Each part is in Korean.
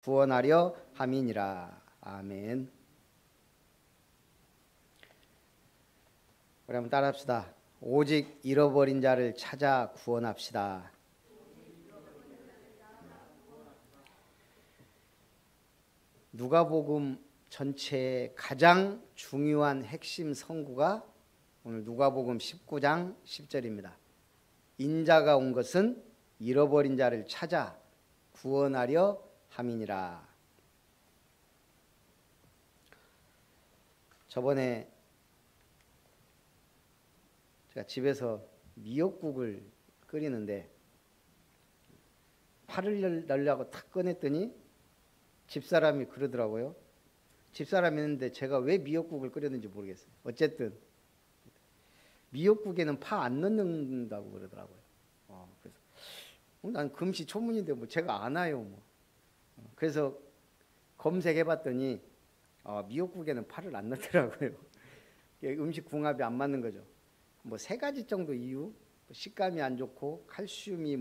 구원하려 함이니라. 아멘. 우리 한번 따라합시다. 오직 잃어버린 자를 찾아 구원합시다. 누가복음 전체의 가장 중요한 핵심 선구가 오늘 누가복음 19장 10절입니다. 인자가 온 것은 잃어버린 자를 찾아 구원하려 함이니라. 저번에 제가 집에서 미역국을 끓이는데 파를 넣으려고 탁 꺼냈더니 집사람이 그러더라고요. 집사람이 있는데 제가 왜 미역국을 끓였는지 모르겠어요. 어쨌든 미역국에는 파 안 넣는다고 그러더라고요. 그래서 난 금시초문인데 뭐 제가 아나요 뭐. 그래서 검색해봤더니 미역국에는 파를 안 넣더라고요. 음식 궁합이 안 맞는 거죠. 뭐 3가지 정도 이유, 식감이 안 좋고 칼슘이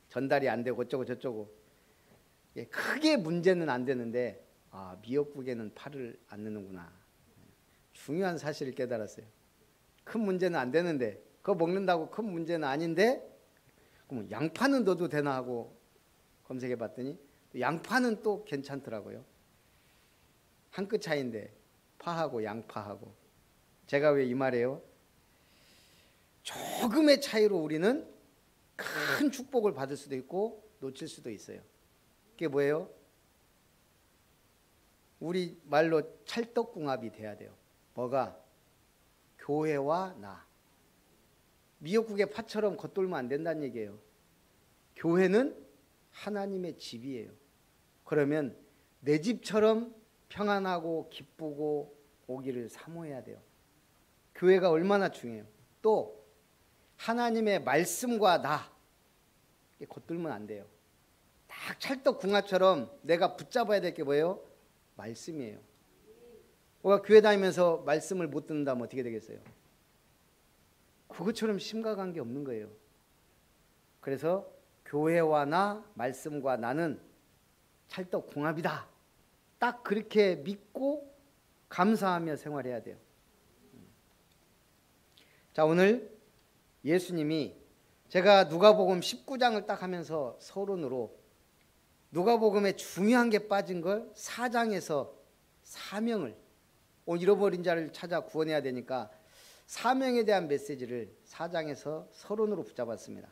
전달이 안 되고 어쩌고 저쩌고. 크게 문제는 안 되는데 미역국에는 파를 안 넣는구나. 중요한 사실을 깨달았어요. 큰 문제는 안 되는데 그거 먹는다고 큰 문제는 아닌데 그럼 양파는 넣어도 되나 하고 검색해봤더니 양파는 또 괜찮더라고요. 한 끗 차이인데 파하고 양파하고. 제가 왜 이 말이에요? 조금의 차이로 우리는 큰 축복을 받을 수도 있고 놓칠 수도 있어요. 그게 뭐예요? 우리 말로 찰떡궁합이 돼야 돼요. 뭐가? 교회와 나. 미역국의 파처럼 겉돌면 안 된다는 얘기예요. 교회는 하나님의 집이에요. 그러면 내 집처럼 평안하고 기쁘고 오기를 사모해야 돼요. 교회가 얼마나 중요해요. 또 하나님의 말씀과 나 겉돌면 안 돼요. 딱 찰떡궁합처럼 내가 붙잡아야 될 게 뭐예요? 말씀이에요. 우리가 교회 다니면서 말씀을 못 듣는다면 어떻게 되겠어요? 그것처럼 심각한 게 없는 거예요. 그래서 교회와 나, 말씀과 나는 찰떡궁합이다. 딱 그렇게 믿고 감사하며 생활해야 돼요. 자, 오늘 예수님이 제가 누가복음 19장을 딱 하면서 서론으로 누가복음에 중요한 게 빠진 걸 4장에서 사명을 잃어버린 자를 찾아 구원해야 되니까 사명에 대한 메시지를 4장에서 서론으로 붙잡았습니다.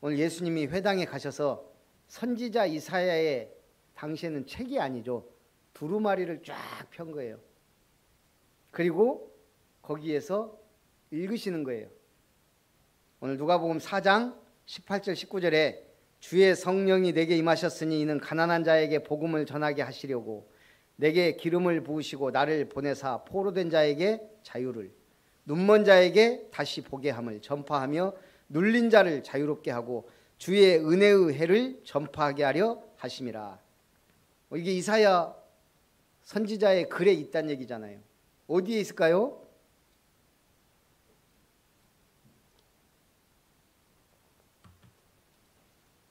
오늘 예수님이 회당에 가셔서 선지자 이사야의 당시에는 책이 아니죠. 두루마리를 쫙 편 거예요. 그리고 거기에서 읽으시는 거예요. 오늘 누가복음 4장 18절 19절에 주의 성령이 내게 임하셨으니 이는 가난한 자에게 복음을 전하게 하시려고 내게 기름을 부으시고 나를 보내사 포로된 자에게 자유를 눈먼 자에게 다시 보게 함을 전파하며 눌린 자를 자유롭게 하고 주의 은혜의 해를 전파하게 하려 하심이라. 이게 이사야 선지자의 글에 있다는 얘기잖아요. 어디에 있을까요?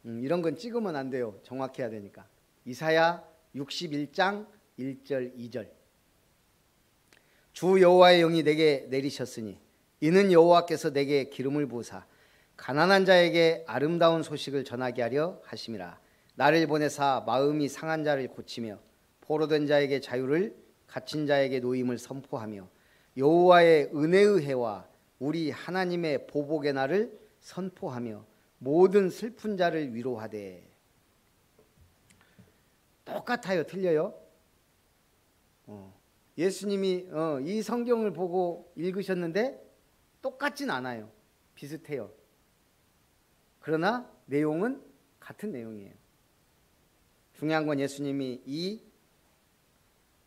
이런 건 찍으면 안 돼요. 정확해야 되니까. 이사야 61장 1절 2절. 주 여호와의 영이 내게 내리셨으니 이는 여호와께서 내게 기름을 부으사 가난한 자에게 아름다운 소식을 전하게 하려 하심이라. 나를 보내사 마음이 상한 자를 고치며 포로된 자에게 자유를 갇힌 자에게 노임을 선포하며 여호와의 은혜의 해와 우리 하나님의 보복의 날을 선포하며 모든 슬픈 자를 위로하되. 똑같아요? 틀려요? 예수님이 이 성경을 보고 읽으셨는데 똑같진 않아요. 비슷해요. 그러나 내용은 같은 내용이에요. 중요한 건 예수님이 이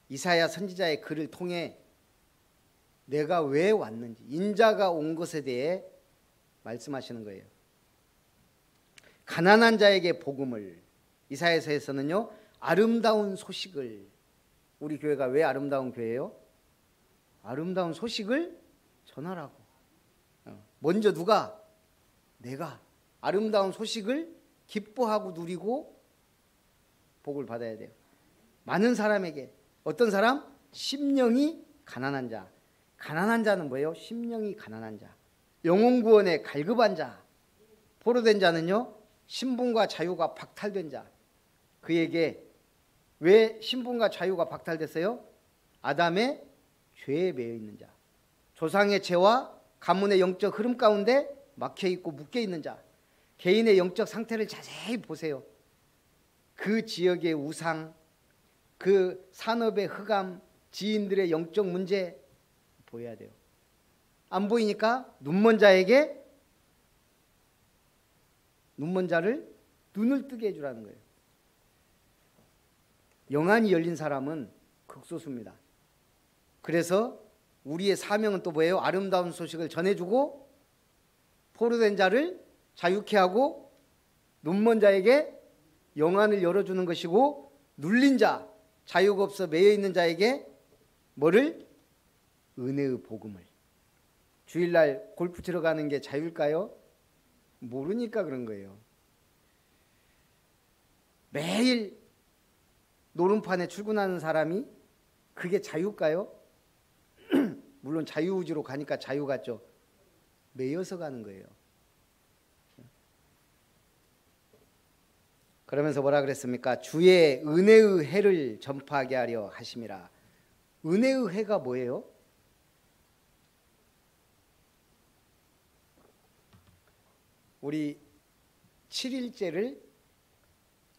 이사야 선지자의 글을 통해 내가 왜 왔는지, 인자가 온 것에 대해 말씀하시는 거예요. 가난한 자에게 복음을, 이사야서에서는요 아름다운 소식을. 우리 교회가 왜 아름다운 교회예요? 아름다운 소식을 전하라고. 먼저 누가? 내가 아름다운 소식을 기뻐하고 누리고 복을 받아야 돼요. 많은 사람에게. 어떤 사람? 심령이 가난한 자. 가난한 자는 뭐예요? 심령이 가난한 자. 영혼 구원에 갈급한 자. 포로된 자는요, 신분과 자유가 박탈된 자. 그에게 왜 신분과 자유가 박탈됐어요? 아담의 죄에 매여 있는 자. 조상의 죄와 가문의 영적 흐름 가운데 막혀 있고 묶여 있는 자. 개인의 영적 상태를 자세히 보세요. 그 지역의 우상, 그 산업의 흑암, 지인들의 영적 문제 보여야 돼요. 안 보이니까 눈먼 자에게 눈먼 자를 눈을 뜨게 해주라는 거예요. 영안이 열린 사람은 극소수입니다. 그래서 우리의 사명은 또 뭐예요? 아름다운 소식을 전해주고 포로된 자를 자유케 하고 눈먼 자에게 영안을 열어주는 것이고, 눌린 자, 자유가 없어 매여 있는 자에게 뭐를? 은혜의 복음을. 주일날 골프 치러 가는 게 자유일까요? 모르니까 그런 거예요. 매일 노름판에 출근하는 사람이 그게 자유일까요? 물론 자유의지로 가니까 자유 같죠. 매여서 가는 거예요. 그러면서 뭐라 그랬습니까? 주의 은혜의 해를 전파하게 하려 하심이라. 은혜의 해가 뭐예요? 우리 7일째를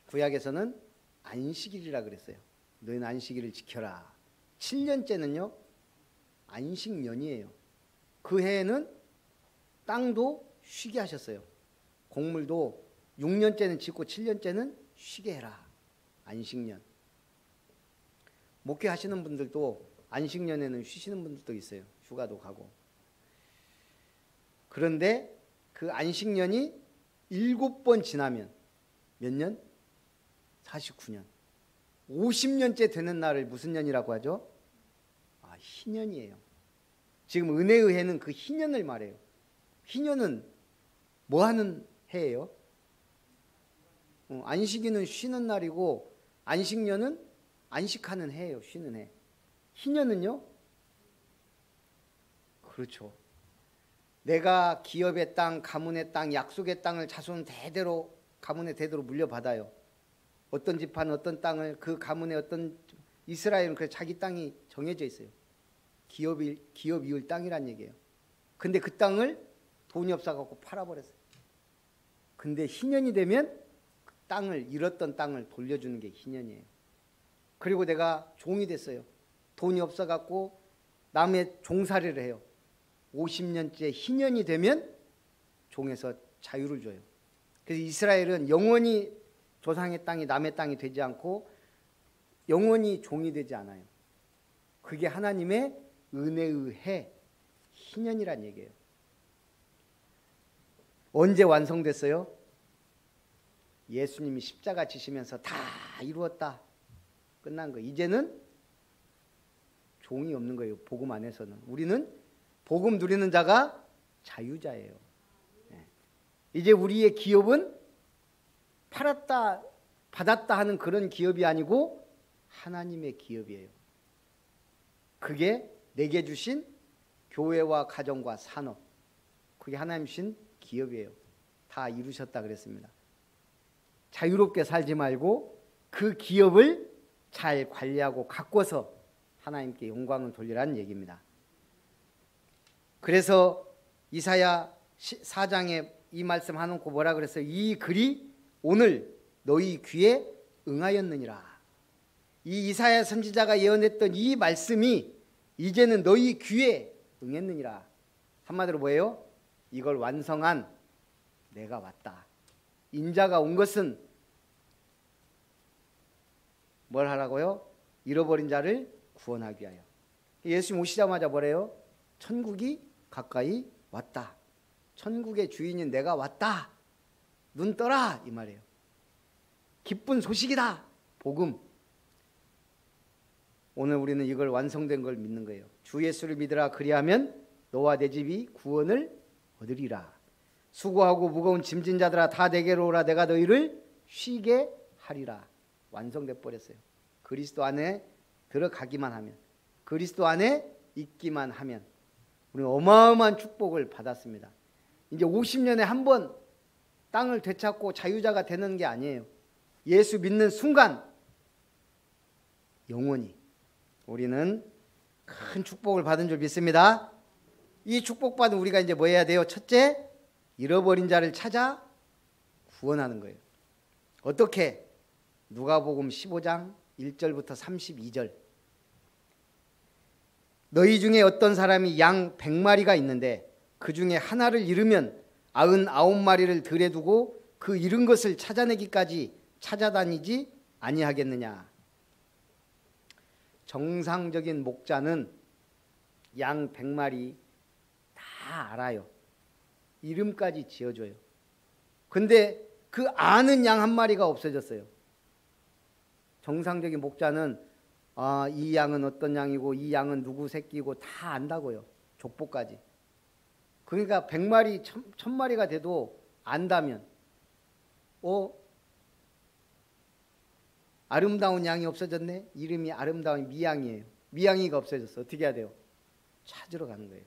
구약에서는 안식일이라 그랬어요. 너희는 안식일을 지켜라. 7년째는요 안식년이에요. 그 해에는 땅도 쉬게 하셨어요. 곡물도 6년째는 짓고 7년째는 쉬게 해라. 안식년. 목회하시는 분들도 안식년에는 쉬시는 분들도 있어요. 휴가도 가고. 그런데 그 안식년이 7번 지나면 몇 년? 49년. 50년째 되는 날을 무슨 년이라고 하죠? 희년이에요. 지금 은혜의 해는 그 희년을 말해요. 희년은 뭐 하는 해예요? 안식일은 쉬는 날이고 안식년은 안식하는 해예요. 쉬는 해. 희년은요? 그렇죠. 내가 기업의 땅, 가문의 땅, 약속의 땅을 자손 대대로 가문의 대대로 물려받아요. 어떤 집안 어떤 땅을 그 가문의 어떤 이스라엘은 그래 자기 땅이 정해져 있어요. 기업 이을 땅이란 얘기예요. 근데 그 땅을 돈이 없어갖고 팔아버렸어요. 근데 희년이 되면 그 땅을 잃었던 땅을 돌려주는 게 희년이에요. 그리고 내가 종이 됐어요. 돈이 없어갖고 남의 종살이를 해요. 50년째 희년이 되면 종에서 자유를 줘요. 그래서 이스라엘은 영원히 조상의 땅이 남의 땅이 되지 않고 영원히 종이 되지 않아요. 그게 하나님의 은혜의 해, 희년이란 얘기예요. 언제 완성됐어요? 예수님이 십자가 지시면서 다 이루었다. 끝난 거. 이제는 종이 없는 거예요. 복음 안에서는. 우리는 복음 누리는 자가 자유자예요. 이제 우리의 기업은 팔았다 받았다 하는 그런 기업이 아니고 하나님의 기업이에요. 그게 내게 주신 교회와 가정과 산업, 그게 하나님 주신 기업이에요. 다 이루셨다 그랬습니다. 자유롭게 살지 말고 그 기업을 잘 관리하고 가꿔서 하나님께 영광을 돌리라는 얘기입니다. 그래서 이사야 4장에 이 말씀 하놓고 뭐라 그랬어요? 이 글이 오늘 너희 귀에 응하였느니라. 이 이사야 선지자가 예언했던 이 말씀이 이제는 너희 귀에 응했느니라. 한마디로 뭐예요? 이걸 완성한 내가 왔다. 인자가 온 것은 뭘 하라고요? 잃어버린 자를 구원하기 위하여. 예수님 오시자마자 뭐래요? 천국이 가까이 왔다. 천국의 주인인 내가 왔다. 눈 떠라 이 말이에요. 기쁜 소식이다. 복음. 오늘 우리는 이걸 완성된 걸 믿는 거예요. 주 예수를 믿으라 그리하면 너와 내 집이 구원을 얻으리라. 수고하고 무거운 짐진 자들아 다 내게로 오라. 내가 너희를 쉬게 하리라. 완성돼 버렸어요. 그리스도 안에 들어가기만 하면, 그리스도 안에 있기만 하면 우리는 어마어마한 축복을 받았습니다. 이제 50년에 한 번 땅을 되찾고 자유자가 되는 게 아니에요. 예수 믿는 순간 영원히 우리는 큰 축복을 받은 줄 믿습니다. 이 축복받은 우리가 이제 뭐 해야 돼요? 첫째, 잃어버린 자를 찾아 구원하는 거예요. 어떻게? 누가복음 15장 1절부터 32절. 너희 중에 어떤 사람이 양 100마리가 있는데 그 중에 하나를 잃으면 99마리를 들에 두고 그 잃은 것을 찾아내기까지 찾아다니지 아니하겠느냐. 정상적인 목자는 양 100마리 다 알아요. 이름까지 지어줘요. 근데 그 아는 양 한 마리가 없어졌어요. 정상적인 목자는 이 양은 어떤 양이고 이 양은 누구 새끼고 다 안다고요. 족보까지. 그러니까 100마리, 1000마리가 돼도 안다면 아름다운 양이 없어졌네? 이름이 아름다운 미양이에요. 미양이가 없어졌어. 어떻게 해야 돼요? 찾으러 가는 거예요.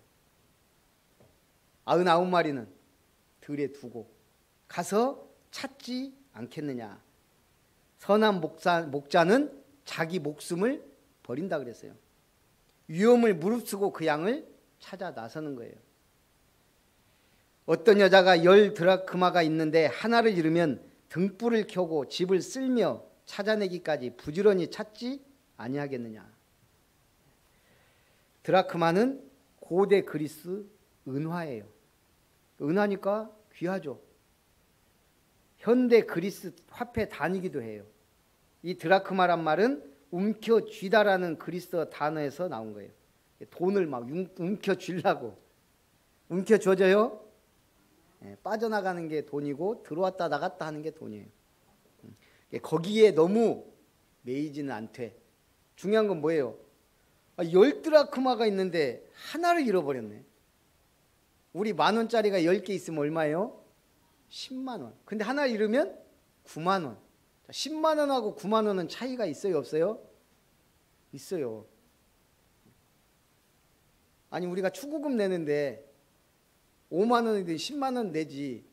99마리는 들에 두고 가서 찾지 않겠느냐. 선한 목자는 자기 목숨을 버린다 그랬어요. 위험을 무릅쓰고 그 양을 찾아 나서는 거예요. 어떤 여자가 10 드라크마가 있는데 하나를 잃으면 등불을 켜고 집을 쓸며 찾아내기까지 부지런히 찾지 아니하겠느냐. 드라크마는 고대 그리스 은화예요. 은화니까 귀하죠. 현대 그리스 화폐 단위기도 해요. 이 드라크마란 말은 움켜쥐다라는 그리스어 단어에서 나온 거예요. 돈을 막 움켜쥐려고. 움켜쥐어져요? 빠져나가는 게 돈이고 들어왔다 나갔다 하는 게 돈이에요. 거기에 너무 매이지는 않되. 중요한 건 뭐예요? 10 드라크마가 있는데 하나를 잃어버렸네. 우리 10,000원짜리가 10개 있으면 얼마예요? 10만 원. 근데 하나 잃으면 9만 원. 10만 원하고 9만 원은 차이가 있어요, 없어요? 있어요. 아니 우리가 축의금 내는데 5만 원이든 10만 원 내지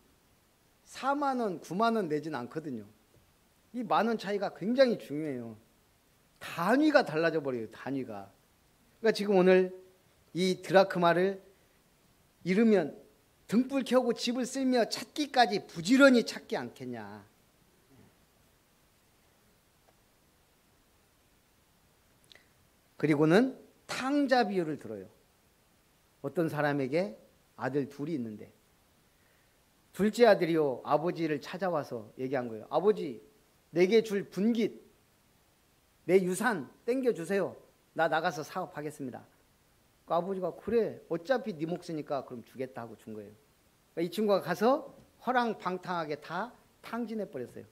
4만 원, 9만 원 내지는 않거든요. 이 만 원 차이가 굉장히 중요해요. 단위가 달라져 버려요, 단위가. 그러니까 지금 오늘 이 드라크마를 잃으면 등불 켜고 집을 쓸며 찾기까지 부지런히 찾지 않겠냐. 그리고는 탕자 비유를 들어요. 어떤 사람에게 아들 둘이 있는데 둘째 아들이요 아버지를 찾아와서 얘기한 거예요. 아버지, 내게 줄 분깃, 내 유산 땡겨주세요. 나 나가서 사업하겠습니다. 그 아버지가 그래 어차피 네 몫이니까 그럼 주겠다 하고 준 거예요. 그러니까 이 친구가 가서 허랑방탕하게 다 탕진해 버렸어요.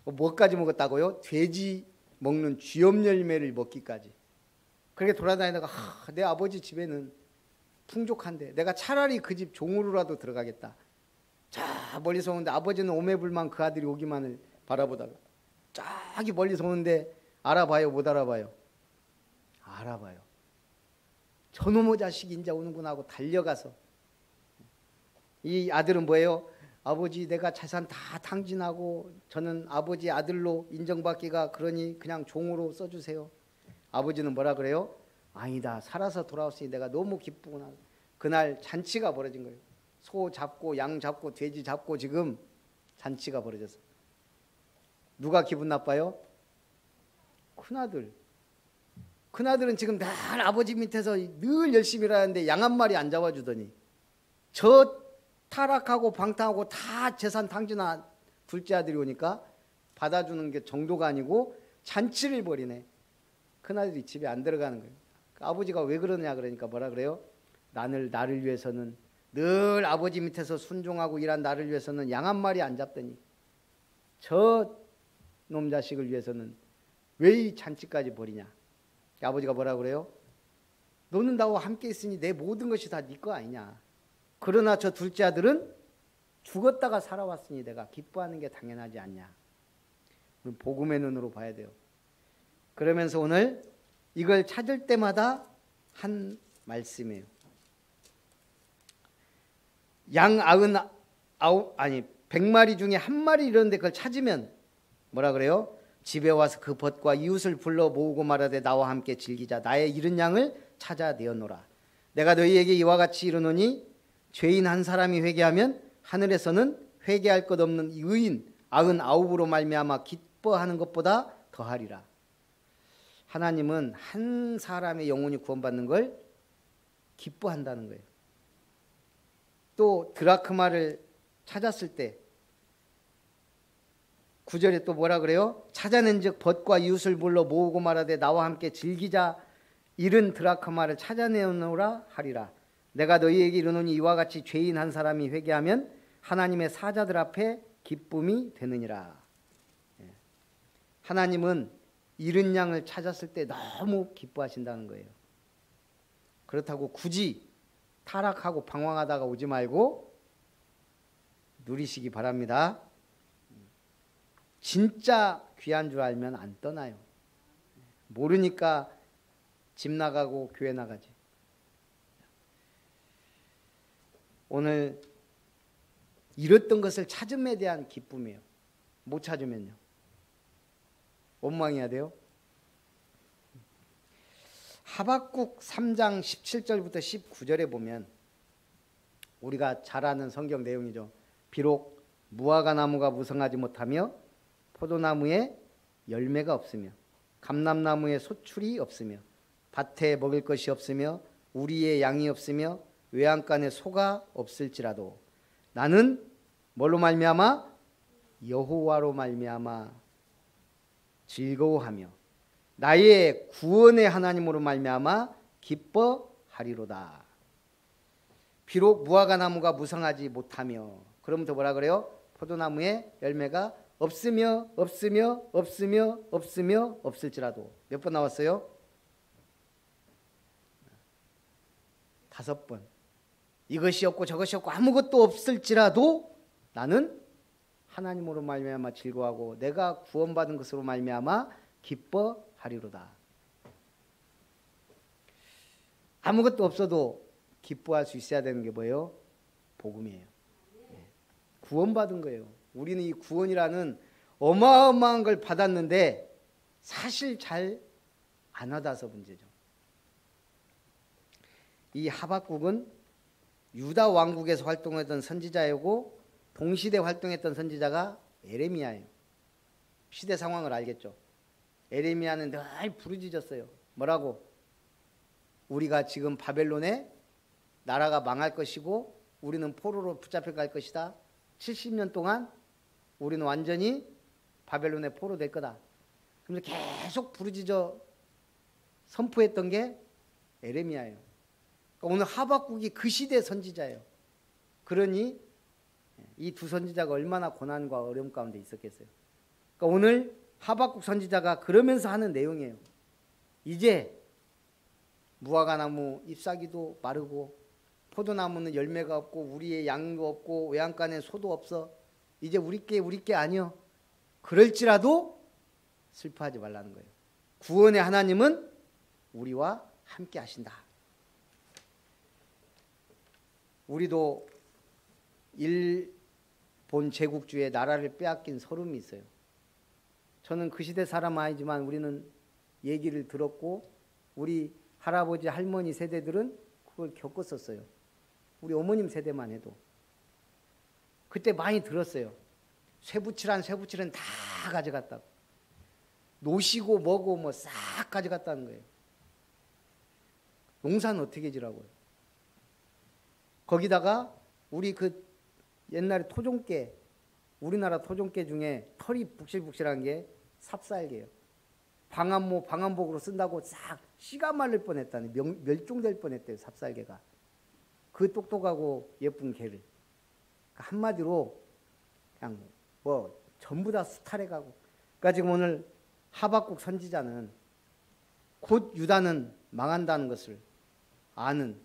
뭐까지 먹었다고요? 돼지 먹는 쥐염 열매를 먹기까지. 그렇게 돌아다니다가 내 아버지 집에는 풍족한데 내가 차라리 그 집 종으로라도 들어가겠다. 자 멀리서 오는데 아버지는 오매불만 그 아들이 오기만을 바라보다가 저기 멀리서 오는데 알아봐요 못 알아봐요? 알아봐요. 저놈의 자식이 이제 오는구나 하고 달려가서 이 아들은 뭐예요? 아버지 내가 재산 다 탕진하고 저는 아버지 아들로 인정받기가 그러니 그냥 종으로 써주세요. 아버지는 뭐라 그래요? 아니다 살아서 돌아왔으니 내가 너무 기쁘구나. 그날 잔치가 벌어진 거예요. 소 잡고 양 잡고 돼지 잡고 지금 잔치가 벌어졌어요. 누가 기분 나빠요? 큰아들. 큰아들은 지금 늘 아버지 밑에서 늘 열심히 일하는데 양 한 마리 안 잡아주더니 저 타락하고 방탕하고 다 재산 탕진한 둘째 아들이 오니까 받아주는 게 정도가 아니고 잔치를 벌이네. 큰아들이 집에 안 들어가는 거예요. 아버지가 왜 그러냐 그러니까 뭐라 그래요? 나를 위해서는 늘 아버지 밑에서 순종하고 일한 나를 위해서는 양 한 마리 안 잡더니 저 놈 자식을 위해서는 왜 이 잔치까지 벌이냐. 아버지가 뭐라 그래요? 너는 나와 함께 있으니 내 모든 것이 다 네 거 아니냐. 그러나 저 둘째 아들은 죽었다가 살아왔으니 내가 기뻐하는 게 당연하지 않냐. 복음의 눈으로 봐야 돼요. 그러면서 오늘 이걸 찾을 때마다 한 말씀이에요. 양 100마리 중에 한 마리 이러는데 그걸 찾으면 뭐라 그래요? 집에 와서 그 벗과 이웃을 불러 모으고 말하되 나와 함께 즐기자. 나의 잃은 양을 찾아내어노라. 내가 너희에게 이와 같이 이르노니 죄인 한 사람이 회개하면 하늘에서는 회개할 것 없는 의인 99으로 말미암아 기뻐하는 것보다 더하리라. 하나님은 한 사람의 영혼이 구원받는 걸 기뻐한다는 거예요. 또 드라크마를 찾았을 때 9절에 또 뭐라 그래요? 찾아낸즉 벗과 이웃을 불러 모으고 말하되 나와 함께 즐기자. 잃은 드라크마를 찾아내오노라 하리라. 내가 너희에게 이르노니 이와 같이 죄인 한 사람이 회개하면 하나님의 사자들 앞에 기쁨이 되느니라. 하나님은 잃은 양을 찾았을 때 너무 기뻐하신다는 거예요. 그렇다고 굳이 타락하고 방황하다가 오지 말고 누리시기 바랍니다. 진짜 귀한 줄 알면 안 떠나요. 모르니까 집 나가고 교회 나가지. 오늘 잃었던 것을 찾음에 대한 기쁨이에요. 못 찾으면요 원망해야 돼요. 하박국 3장 17절부터 19절에 보면 우리가 잘 아는 성경 내용이죠. 비록 무화과 나무가 무성하지 못하며 포도나무에 열매가 없으며 감람나무에 소출이 없으며 밭에 먹을 것이 없으며 우리의 양이 없으며 외양간에 소가 없을지라도 나는 뭘로 말미암아? 여호와로 말미암아 즐거워하며 나의 구원의 하나님으로 말미암아 기뻐하리로다. 비록 무화과 나무가 무성하지 못하며 그러면서 뭐라 그래요? 포도나무에 열매가 없으며 없을지라도 몇 번 나왔어요? 5번. 이것이 없고 저것이 없고 아무것도 없을지라도 나는 하나님으로 말미암아 즐거워하고 내가 구원받은 것으로 말미암아 기뻐하리로다. 아무것도 없어도 기뻐할 수 있어야 되는 게 뭐예요? 복음이에요. 구원받은 거예요. 우리는 이 구원이라는 어마어마한 걸 받았는데 사실 잘 안 와닿아서 문제죠. 이 하박국은 유다 왕국에서 활동했던 선지자이고 동시대 활동했던 선지자가 에레미야예요. 시대 상황을 알겠죠. 에레미야는 늘 부르짖었어요. 뭐라고? 우리가 지금 바벨론에 나라가 망할 것이고 우리는 포로로 붙잡혀 갈 것이다. 70년 동안 우리는 완전히 바벨론의 포로 될 거다. 그래서 계속 부르짖어 선포했던 게 에레미야예요. 그러니까 오늘 하박국이 그 시대 선지자예요. 그러니 이 두 선지자가 얼마나 고난과 어려움 가운데 있었겠어요. 그러니까 오늘 하박국 선지자가 그러면서 하는 내용이에요. 이제 무화과 나무 잎사귀도 마르고 포도나무는 열매가 없고 우리의 양도 없고 외양간에 소도 없어. 이제 우리 게 아니여. 그럴지라도 슬퍼하지 말라는 거예요. 구원의 하나님은 우리와 함께 하신다. 우리도 일본 제국주의 나라를 빼앗긴 서름이 있어요. 저는 그 시대 사람 아니지만 우리는 얘기를 들었고 우리 할아버지 할머니 세대들은 그걸 겪었었어요. 우리 어머님 세대만 해도 그때 많이 들었어요. 쇠붙이란 다 가져갔다고. 노시고 뭐고 뭐 싹 가져갔다는 거예요. 농사는 어떻게 지라고요? 거기다가 우리 그 옛날에 토종깨, 우리나라 토종깨 중에 털이 북실북실한 게 삽살개예요. 방한모, 방한복으로 쓴다고 싹 씨가 말릴 뻔했다니 멸종될 뻔했대요. 삽살개가. 그 똑똑하고 예쁜 개를. 한마디로 그냥 뭐 전부 다 수탈해 가고. 그러니까 지금 오늘 하박국 선지자는 곧 유다는 망한다는 것을 아는.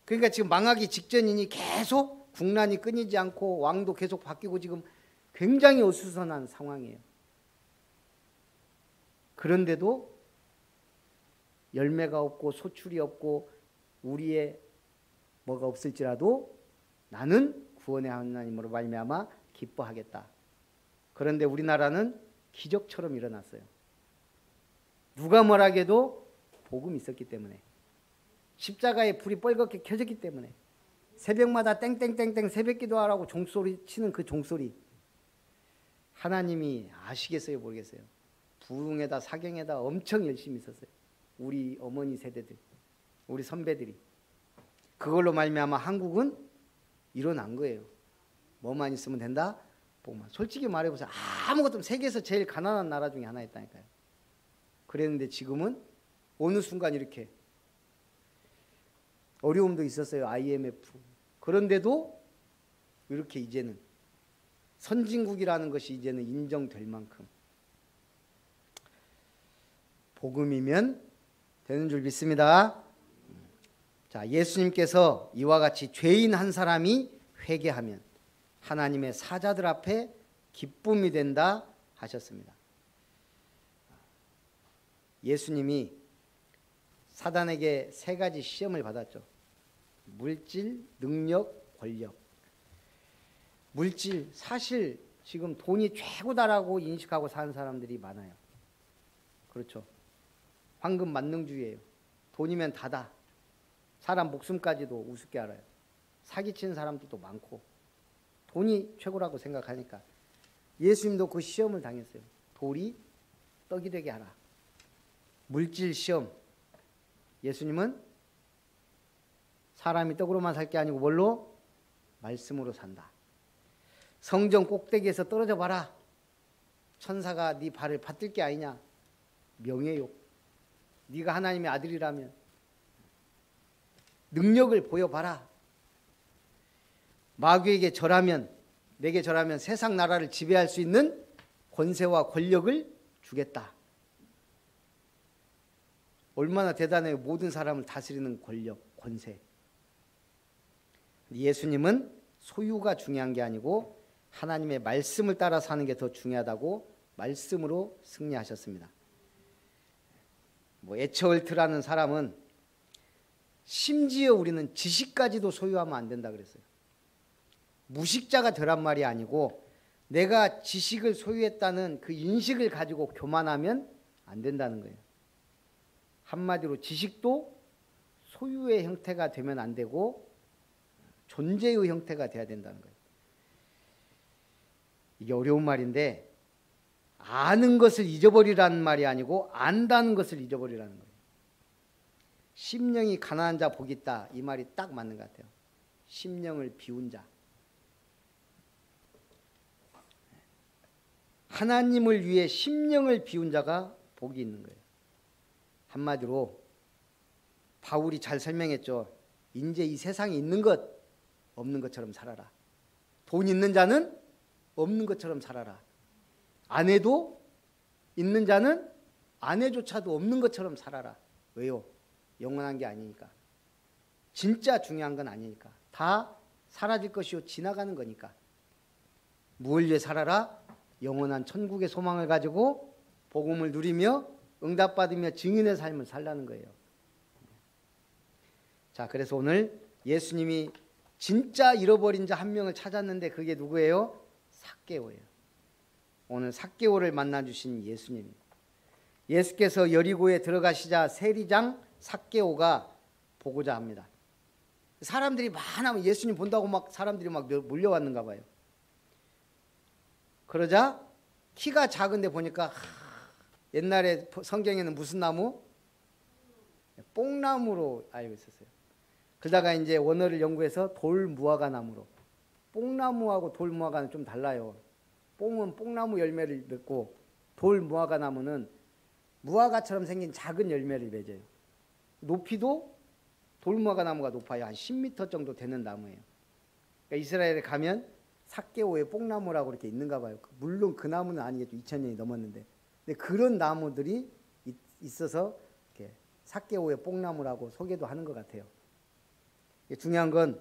그러니까 지금 망하기 직전이니 계속 국난이 끊이지 않고 왕도 계속 바뀌고 지금 굉장히 어수선한 상황이에요. 그런데도 열매가 없고 소출이 없고 우리의 뭐가 없을지라도 나는 구원의 하나님으로 말미암아 기뻐하겠다. 그런데 우리나라는 기적처럼 일어났어요. 누가 뭐라해도 복음이 있었기 때문에, 십자가에 불이 뻘겋게 켜졌기 때문에, 새벽마다 땡땡땡땡 새벽기도하라고 종소리 치는 그 종소리, 하나님이 아시겠어요 모르겠어요. 부흥에다 사경에다 엄청 열심히 있었어요. 우리 어머니 세대들, 우리 선배들이. 그걸로 말미암아 한국은 일어난 거예요. 뭐만 있으면 된다? 복만. 솔직히 말해보세요. 아무것도 없으면 세계에서 제일 가난한 나라 중에 하나였다니까요. 그랬는데 지금은 어느 순간 이렇게 어려움도 있었어요. IMF. 그런데도 이렇게 이제는 선진국이라는 것이 이제는 인정될 만큼 복음이면 되는 줄 믿습니다. 자, 예수님께서 이와 같이 죄인 한 사람이 회개하면 하나님의 사자들 앞에 기쁨이 된다 하셨습니다. 예수님이 사단에게 세 가지 시험을 받았죠. 물질, 능력, 권력. 물질, 사실 지금 돈이 최고다라고 인식하고 사는 사람들이 많아요. 그렇죠. 황금 만능주의예요. 돈이면 다다. 사람 목숨까지도 우습게 알아요. 사기치는 사람들도 많고 돈이 최고라고 생각하니까. 예수님도 그 시험을 당했어요. 돌이 떡이 되게 하라. 물질 시험. 예수님은 사람이 떡으로만 살 게 아니고 뭘로? 말씀으로 산다. 성전 꼭대기에서 떨어져 봐라. 천사가 네 발을 받들 게 아니냐. 명예욕. 네가 하나님의 아들이라면 능력을 보여봐라. 마귀에게 절하면, 내게 절하면 세상 나라를 지배할 수 있는 권세와 권력을 주겠다. 얼마나 대단해요. 모든 사람을 다스리는 권력, 권세. 예수님은 소유가 중요한 게 아니고 하나님의 말씀을 따라 사는 게 더 중요하다고 말씀으로 승리하셨습니다. 에처월트라는 사람은 심지어 우리는 지식까지도 소유하면 안 된다 그랬어요. 무식자가 되란 말이 아니고 내가 지식을 소유했다는 그 인식을 가지고 교만하면 안 된다는 거예요. 한마디로 지식도 소유의 형태가 되면 안 되고 존재의 형태가 돼야 된다는 거예요. 이게 어려운 말인데 아는 것을 잊어버리라는 말이 아니고 안다는 것을 잊어버리라는 거예요. 심령이 가난한 자 복이 있다. 이 말이 딱 맞는 것 같아요. 심령을 비운 자. 하나님을 위해 심령을 비운 자가 복이 있는 거예요. 한마디로 바울이 잘 설명했죠. 이제 이 세상에 있는 것 없는 것처럼 살아라. 돈 있는 자는 없는 것처럼 살아라. 아내도 있는 자는 아내조차도 없는 것처럼 살아라. 왜요? 영원한 게 아니니까. 진짜 중요한 건 아니니까. 다 사라질 것이요 지나가는 거니까. 무엇을 위해 살아라? 영원한 천국의 소망을 가지고 복음을 누리며 응답받으며 증인의 삶을 살라는 거예요. 자, 그래서 오늘 예수님이 진짜 잃어버린 자 한 명을 찾았는데 그게 누구예요? 삭개오예요. 오늘 삭개오를 만나주신 예수님. 예수께서 여리고에 들어가시자 세리장 삭개오가 보고자 합니다. 사람들이 많으면 예수님 본다고 막 사람들이 막 몰려왔는가 봐요. 그러자 키가 작은데 보니까 옛날에 성경에는 무슨 나무? 뽕나무로 알고 있었어요. 그러다가 이제 원어를 연구해서 돌무화과 나무로. 뽕나무하고 돌무화과는 좀 달라요. 뽕은 뽕나무 열매를 맺고 돌무화과 나무는 무화과처럼 생긴 작은 열매를 맺어요. 높이도 돌무화과 나무가 높아요. 한 10m 정도 되는 나무예요. 그러니까 이스라엘에 가면 삭개오의 뽕나무라고 이렇게 있는가 봐요. 물론 그 나무는 아니겠죠. 2000년이 넘었는데. 근데 그런 나무들이 있어서 이렇게 삭개오의 뽕나무라고 소개도 하는 것 같아요. 중요한 건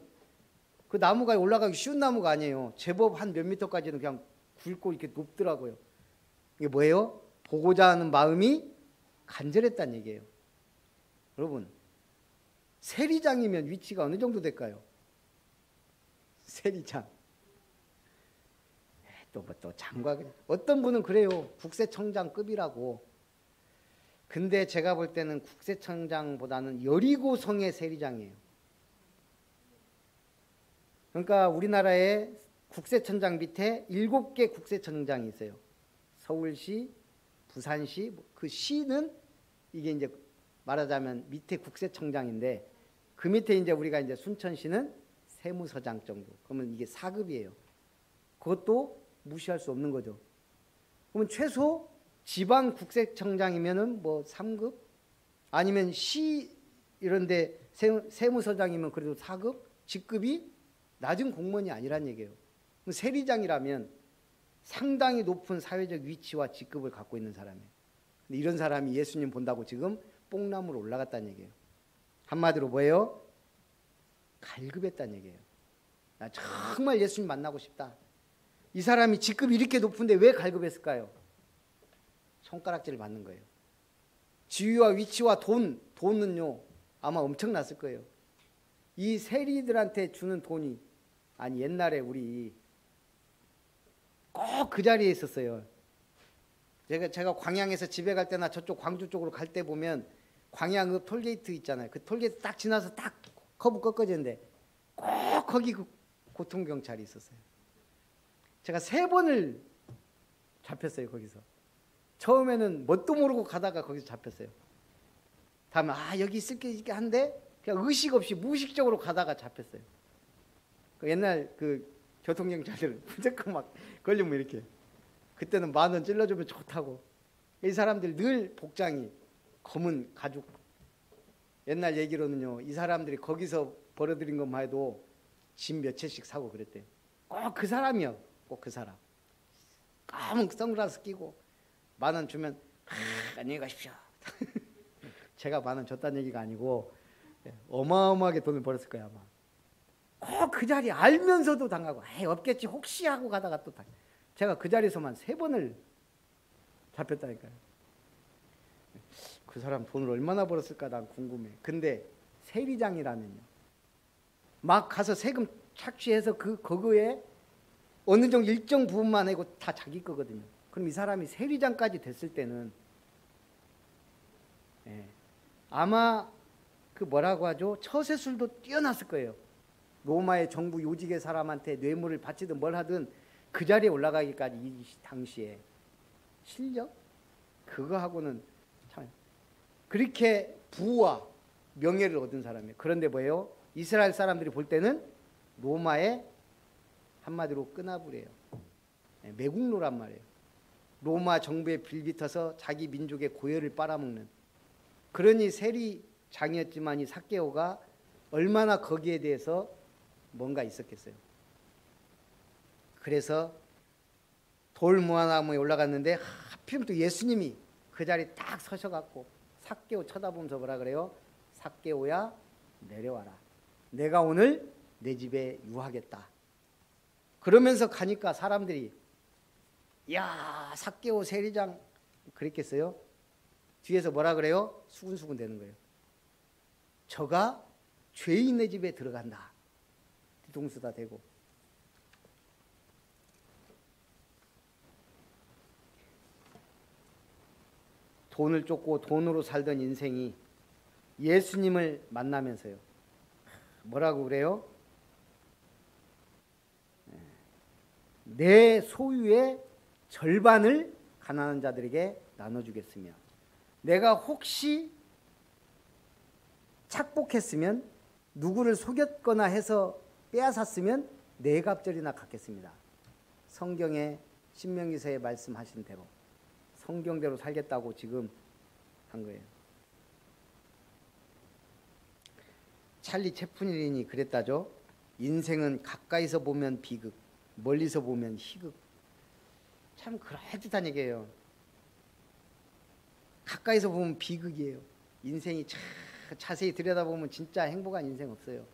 그 나무가 올라가기 쉬운 나무가 아니에요. 제법 한 몇 미터까지는 그냥 굵고 이렇게 높더라고요. 이게 뭐예요? 보고자 하는 마음이 간절했다는 얘기예요. 여러분, 세리장이면 위치가 어느 정도 될까요? 세리장. 또 장과 어떤 분은 그래요. 국세청장급이라고. 근데 제가 볼 때는 국세청장보다는 여리고성의 세리장이에요. 그러니까 우리나라에 국세청장 밑에 7개 국세청장이 있어요. 서울시, 부산시, 그 시는 이게 이제 말하자면 밑에 국세청장인데 그 밑에 이제 우리가 이제 순천시는 세무서장 정도. 그러면 이게 4급이에요. 그것도 무시할 수 없는 거죠. 그러면 최소 지방 국세청장이면은 뭐 3급 아니면 시 이런데 세무서장이면 그래도 4급 직급이 낮은 공무원이 아니란 얘기예요. 세리장이라면 상당히 높은 사회적 위치와 직급을 갖고 있는 사람이에요. 근데 이런 사람이 예수님 본다고 지금 뽕나무로 올라갔다는 얘기예요. 한마디로 뭐예요? 갈급했다는 얘기예요. 나 정말 예수님 만나고 싶다. 이 사람이 직급이 이렇게 높은데 왜 갈급했을까요? 손가락질을 받는 거예요. 지위와 위치와 돈은요 아마 엄청났을 거예요. 이 세리들한테 주는 돈이 아니 옛날에 우리 꼭 그 자리에 있었어요. 제가 광양에서 집에 갈 때나 저쪽 광주 쪽으로 갈 때 보면 광양 톨게이트 있잖아요. 그 톨게이트 딱 지나서 딱 커브 꺾어지는데 꼭 거기 그 고통경찰이 있었어요. 제가 3번을 잡혔어요. 거기서. 처음에는 뭣도 모르고 가다가 거기서 잡혔어요. 다음에 여기 있을 게 있게 한데 그냥 의식 없이 무의식적으로 가다가 잡혔어요. 그 옛날 그 교통경찰들은 무조건 막 걸리면 이렇게 그때는 10,000원 찔러주면 좋다고. 이 사람들 늘 복장이 검은 가죽. 옛날 얘기로는요 이 사람들이 거기서 벌어들인 것만 해도 집 몇 채씩 사고 그랬대요. 꼭 그 사람이요. 꼭 그 사람. 까만 선글라스 끼고 10,000원 주면 안녕히 가십시오. 제가 10,000원 줬다는 얘기가 아니고 어마어마하게 돈을 벌었을 거예요 아마. 꼭 그 자리 알면서도 당하고 없겠지 혹시 하고 가다가 또 제가 그 자리에서만 3번을 잡혔다니까요. 그 사람 돈을 얼마나 벌었을까 난 궁금해. 근데 세리장이라면요 막 가서 세금 착취해서 그거에 어느 정도 일정 부분만 하고 다 자기 거거든요. 그럼 이 사람이 세리장까지 됐을 때는 아마 그 뭐라고 하죠? 처세술도 뛰어났을 거예요. 로마의 정부 요직의 사람한테 뇌물을 바치든 뭘 하든 그 자리에 올라가기까지 이 당시에 실력? 그거하고는 참 그렇게 부와 명예를 얻은 사람이에요. 그런데 뭐예요? 이스라엘 사람들이 볼 때는 로마의 한마디로 끄나불이에요. 매국노란 말이에요. 로마 정부에 빌붙어서 자기 민족의 고열을 빨아먹는. 그러니 세리장이었지만 이 삭개오가 얼마나 거기에 대해서 뭔가 있었겠어요. 그래서 돌무화나무에 올라갔는데 하필이면 또 예수님이 그 자리에 딱 서셔갖고 삭개오 쳐다보면서 뭐라 그래요? 삭개오야 내려와라. 내가 오늘 내 집에 유하겠다. 그러면서 가니까 사람들이 야 삭개오 세리장 그랬겠어요? 뒤에서 뭐라 그래요? 수군수군 되는 거예요. 저가 죄인의 집에 들어간다. 뒤통수 다 대고. 돈을 쫓고 돈으로 살던 인생이 예수님을 만나면서요. 뭐라고 그래요? 내 소유의 절반을 가난한 자들에게 나눠주겠으며 내가 혹시 착복했으면 누구를 속였거나 해서 빼앗았으면 4갑절이나 갚겠습니다. 성경에 신명기서에 말씀하신 대로 성경대로 살겠다고 지금 한 거예요. 찰리 채플린이 그랬다죠. 인생은 가까이서 보면 비극, 멀리서 보면 희극. 참 그럴듯한 얘기예요. 가까이서 보면 비극이에요. 인생이 자세히 들여다보면 진짜 행복한 인생 없어요.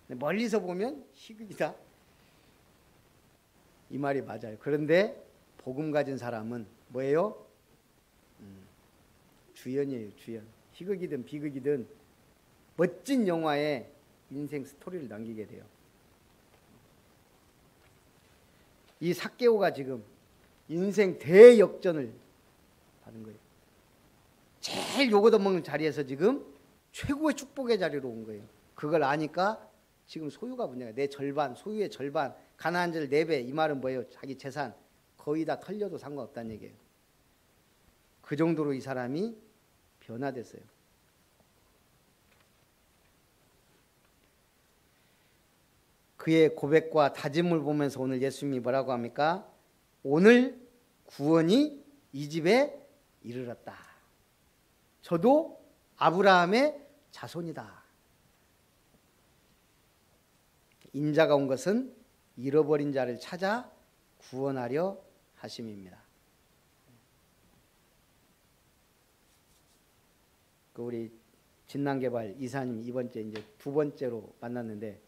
멀리서 보면 희극이다. 이 말이 맞아요. 그런데 복음 가진 사람은 뭐예요? 주연이에요. 주연. 희극이든 비극이든 멋진 영화에 인생 스토리를 남기게 돼요. 이 삭개오가 지금 인생 대역전을 받은 거예요. 제일 요거도 먹는 자리에서 지금 최고의 축복의 자리로 온 거예요. 그걸 아니까 지금 소유가 문제가, 내 절반, 소유의 절반, 가나안 절 4배, 이 말은 뭐예요? 자기 재산 거의 다 털려도 상관없다는 얘기예요. 그 정도로 이 사람이 변화됐어요. 그의 고백과 다짐을 보면서 오늘 예수님이 뭐라고 합니까? 오늘 구원이 이 집에 이르렀다. 저도 아브라함의 자손이다. 인자가 온 것은 잃어버린 자를 찾아 구원하려 하심입니다. 그 우리 진난개발 이사님 이번째 이제 2번째로 만났는데,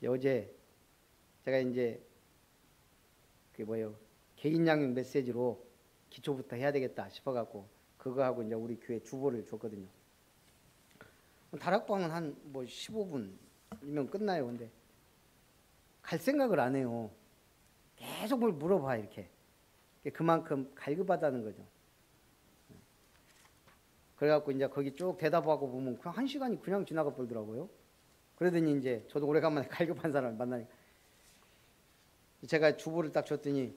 어제 제가 이제 그 뭐예요, 개인 양육 메시지로 기초부터 해야 되겠다 싶어갖고 그거 하고 이제 우리 교회 주보를 줬거든요. 다락방은 한 뭐 15분이면 끝나요. 근데 갈 생각을 안 해요. 계속 뭘 물어봐 이렇게. 그만큼 갈급하다는 거죠. 그래갖고 이제 거기 쭉 대답하고 보면 그냥 1시간이 그냥 지나가 버리더라고요. 그러더니 이제 저도 오래간만에 갈급한 사람을 만나니까 제가 주보를 딱 줬더니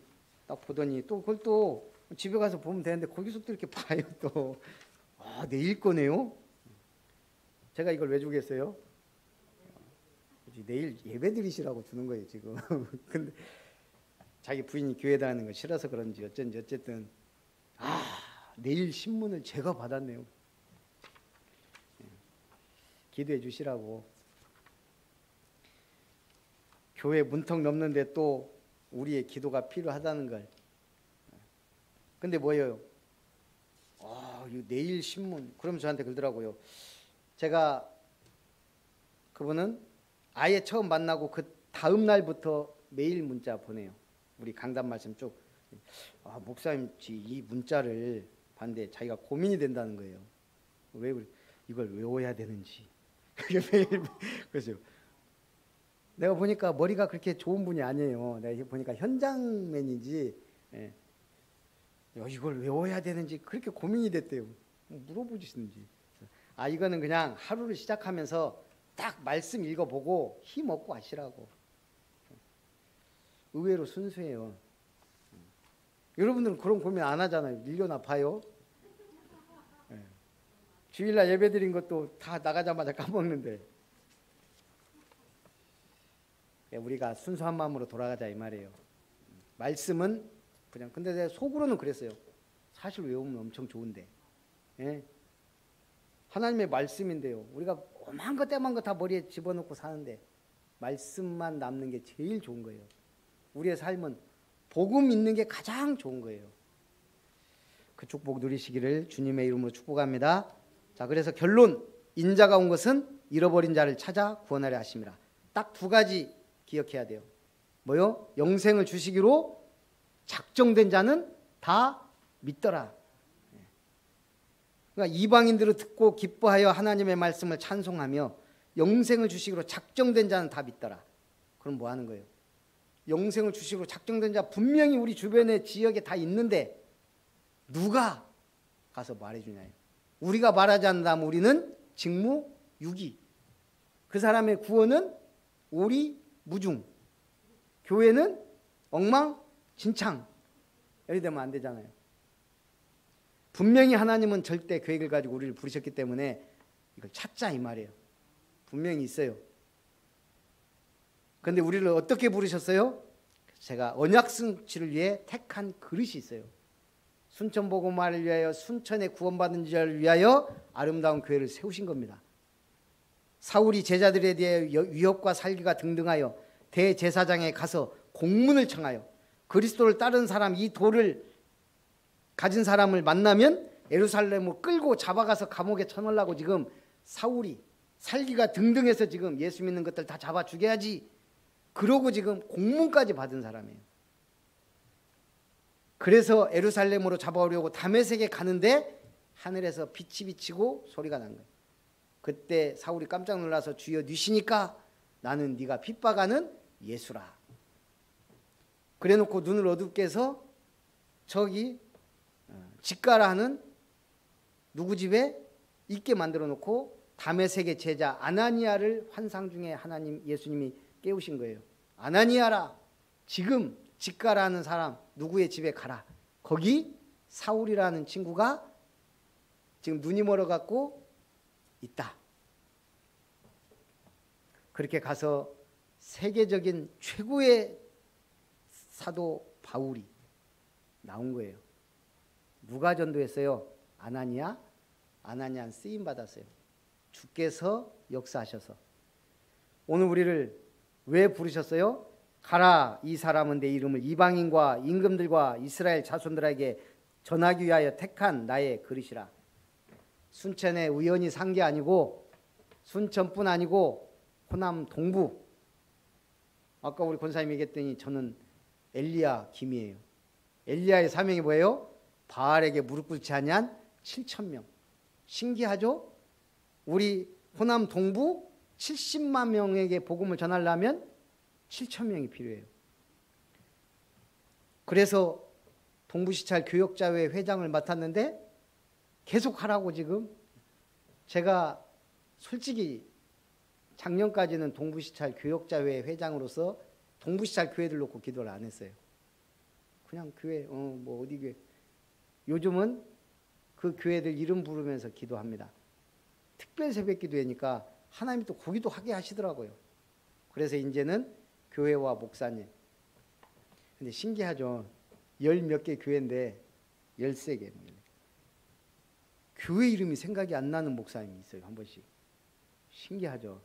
딱 보더니 또 그걸 또 집에 가서 보면 되는데 거기서 또 이렇게 봐요. 또 내일 거네요. 제가 이걸 왜 주겠어요? 내일 예배 드리시라고 주는 거예요 지금. 근데 자기 부인이 교회 다니는 거 싫어서 그런지 어쩐지 어쨌든 내일 신문을 제가 받았네요. 기도해 주시라고. 교회 문턱 넘는데 또 우리의 기도가 필요하다는 걸. 근데 뭐예요? 내일 신문. 그러면 저한테 그러더라고요. 제가 그분은 아예 처음 만나고 그 다음 날부터 매일 문자 보내요. 우리 강단 말씀 쭉. 목사님 이 문자를 봤는데 자기가 고민이 된다는 거예요. 왜 이걸 외워야 되는지. 그게 매일 그래서 내가 보니까 머리가 그렇게 좋은 분이 아니에요. 내가 보니까 현장맨이지. 이걸 외워야 되는지 그렇게 고민이 됐대요. 물어보시는지. 이거는 그냥 하루를 시작하면서 딱 말씀 읽어보고 힘 얻고 하시라고. 의외로 순수해요. 여러분들은 그런 고민 안 하잖아요. 밀려나 봐요. 주일날 예배 드린 것도 다 나가자마자 까먹는데. 우리가 순수한 마음으로 돌아가자 이 말이에요. 말씀은 그냥, 근데 내 속으로는 그랬어요. 사실 외우면 엄청 좋은데. 하나님의 말씀인데요. 우리가 오만 것 때만 거 다 머리에 집어넣고 사는데 말씀만 남는 게 제일 좋은 거예요. 우리의 삶은 복음 있는 게 가장 좋은 거예요. 그 축복 누리시기를 주님의 이름으로 축복합니다. 자, 그래서 결론, 인자가 온 것은 잃어버린 자를 찾아 구원하려 하심이라. 딱 2가지 기억해야 돼요. 뭐요? 영생을 주시기로 작정된 자는 다 믿더라. 그러니까 이방인들을 듣고 기뻐하여 하나님의 말씀을 찬송하며 영생을 주시기로 작정된 자는 다 믿더라. 그럼 뭐 하는 거예요? 영생을 주시기로 작정된 자 분명히 우리 주변의 지역에 다 있는데 누가 가서 말해주냐요. 우리가 말하지 않는다면 우리는 직무유기. 그 사람의 구원은 오리무중. 교회는 엉망진창. 이렇게 되면 안 되잖아요. 분명히 하나님은 절대 계획을 가지고 우리를 부르셨기 때문에 이걸 찾자 이 말이에요. 분명히 있어요. 그런데 우리를 어떻게 부르셨어요? 제가 언약 성취를 위해 택한 그릇이 있어요. 순천 복음화를 위하여, 순천에 구원받은 자를 위하여 아름다운 교회를 세우신 겁니다. 사울이 제자들에 대해 위협과 살기가 등등하여 대제사장에 가서 공문을 청하여 그리스도를 따르는 사람, 이 도를 가진 사람을 만나면 예루살렘으로 끌고 잡아가서 감옥에 쳐넣으려고 지금 사울이 살기가 등등해서 지금 예수 믿는 것들 다 잡아 죽여야지. 그러고 지금 공문까지 받은 사람이에요. 그래서 예루살렘으로 잡아오려고 다메섹에 가는데 하늘에서 빛이 비치고 소리가 난 거예요. 그때 사울이 깜짝 놀라서 주여 니시니까 나는 네가 핍박하는 예수라. 그래놓고 눈을 어둡게 해서 저기 직가라 하는 누구 집에 있게 만들어 놓고 다메섹의 제자 아나니아를 환상 중에 하나님 예수님이 깨우신 거예요. 아나니아라, 지금 직가라 하는 사람 누구의 집에 가라. 거기 사울이라는 친구가 지금 눈이 멀어갖고 있다. 그렇게 가서 세계적인 최고의 사도 바울이 나온 거예요. 누가 전도했어요? 아나니아? 아나니아는 쓰임 받았어요. 주께서 역사하셔서. 오늘 우리를 왜 부르셨어요? 가라, 이 사람은 내 이름을 이방인과 임금들과 이스라엘 자손들에게 전하기 위하여 택한 나의 그릇이라. 순천에 우연히 산 게 아니고, 순천뿐 아니고 호남 동부. 아까 우리 권사님이 얘기했더니 저는 엘리야 김이에요. 엘리야의 사명이 뭐예요? 바알에게 무릎 꿇지 아니한 7,000명. 신기하죠? 우리 호남 동부 70만 명에게 복음을 전하려면 7,000명이 필요해요. 그래서 동부시찰 교역자회 회장을 맡았는데 계속 하라고 지금. 제가 솔직히 작년까지는 동부시찰 교역자회 회장으로서 동부시찰 교회들 놓고 기도를 안 했어요. 그냥 교회 뭐 어디 교회. 요즘은 그 교회들 이름 부르면서 기도합니다. 특별 새벽 기도회니까 하나님이 또 거기도 하게 하시더라고요. 그래서 이제는 교회와 목사님. 근데 신기하죠. 열 몇 개 교회인데 13개. 교회 이름이 생각이 안 나는 목사님이 있어요. 한 번씩. 신기하죠.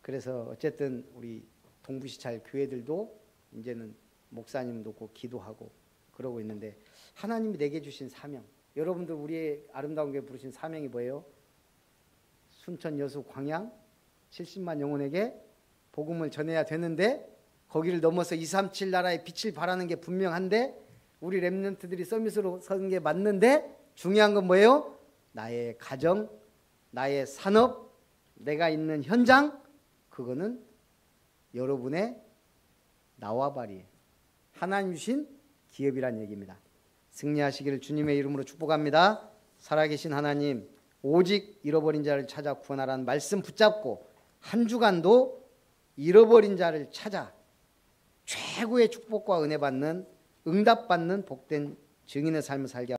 그래서 어쨌든 우리 동부시찰 교회들도 이제는 목사님 놓고 기도하고 그러고 있는데, 하나님이 내게 주신 사명, 여러분들 우리의 아름다운 교회 부르신 사명이 뭐예요? 순천 여수 광양 70만 영혼에게 복음을 전해야 되는데, 거기를 넘어서 237 나라의 빛을 발하는 게 분명한데, 우리 렘넌트들이 서밋으로 선 게 맞는데, 중요한 건 뭐예요? 나의 가정, 나의 산업, 내가 있는 현장, 그거는 여러분의 나와바리, 하나님 주신 기업이란 얘기입니다. 승리하시기를 주님의 이름으로 축복합니다. 살아계신 하나님, 오직 잃어버린 자를 찾아 구원하라는 말씀 붙잡고 한 주간도 잃어버린 자를 찾아 최고의 축복과 은혜 받는, 응답받는 복된 증인의 삶을 살게